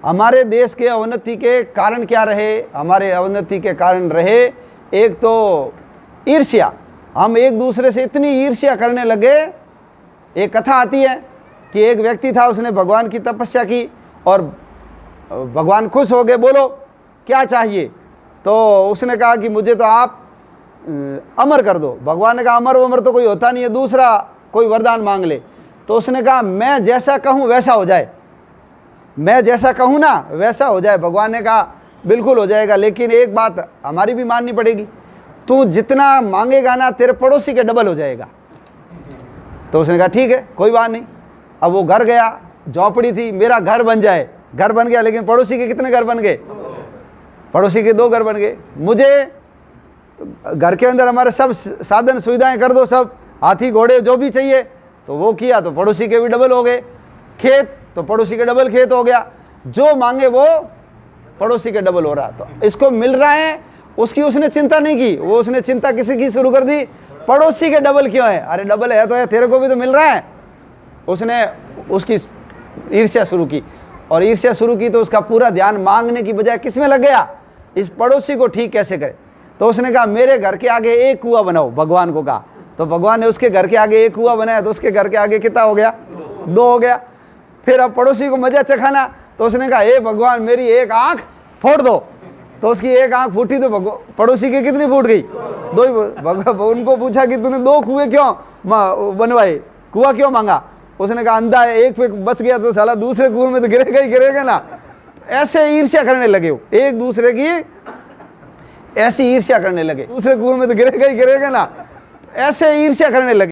हमारे देश के अवनति के कारण क्या रहे? हमारे अवनति के कारण रहे एक तो ईर्ष्या। हम एक दूसरे से इतनी ईर्ष्या करने लगे। एक कथा आती है कि एक व्यक्ति था, उसने भगवान की तपस्या की और भगवान खुश हो गए, बोलो क्या चाहिए? तो उसने कहा कि मुझे तो आप अमर कर दो। भगवान ने कहा अमर वमर तो कोई होता नहीं है, दूसरा कोई वरदान मांग ले। तो उसने कहा मैं जैसा कहूँ वैसा हो जाए, मैं जैसा कहूँ ना वैसा हो जाए। भगवान ने कहा बिल्कुल हो जाएगा, लेकिन एक बात हमारी भी माननी पड़ेगी, तू जितना मांगेगा ना तेरे पड़ोसी के डबल हो जाएगा। तो उसने कहा ठीक है कोई बात नहीं। अब वो घर गया, झोंपड़ी थी, मेरा घर बन जाए, घर बन गया, लेकिन पड़ोसी के कितने घर बन गए? पड़ोसी के 2 घर बन गए। मुझे घर के अंदर हमारे सब साधन सुविधाएं कर दो, सब हाथी घोड़े जो भी चाहिए, तो वो किया तो पड़ोसी के भी डबल हो गए। खेत तो पड़ोसी के डबल खेत हो गया, जो मांगे वो पड़ोसी के डबल हो रहा। तो इसको मिल रहा है, उसकी उसने चिंता नहीं की, वो उसने चिंता किसी की शुरू कर दी, पड़ोसी के डबल क्यों है? अरे डबल है तो है, तेरे को भी तो मिल रहा है। उसने उसकी ईर्ष्या शुरू की, और ईर्ष्या शुरू की तो उसका पूरा ध्यान मांगने की बजाय किस में लग गया? इस पड़ोसी को ठीक कैसे करे। तो उसने कहा मेरे घर के आगे एक कुआं बनाओ, भगवान को कहा। तो भगवान ने उसके घर के आगे एक कुआं बनाया, तो उसके घर के आगे कितना हो गया? 2 हो गया। फिर अब पड़ोसी को मजा चखाना, तो उसने कहा हे भगवान मेरी एक आंख फोड़ दो। तो उसकी एक आंख फूटी तो पड़ोसी की कितनी फूट गई? 2 ही। उनको पूछा कि तूने 2 कुएं क्यों बनवाए, कुआं क्यों मांगा? उसने कहा अंधा है, एक पे बच गया तो साला दूसरे कुएं में तो गिरेगा ही गिरेगा ना। ऐसे ईर्ष्या करने लगे हो, एक दूसरे की ऐसी ईर्ष्या करने लगे, दूसरे कुएं में तो गिरेगा ही गिरेगा ना, ऐसे ईर्ष्या करने लगे।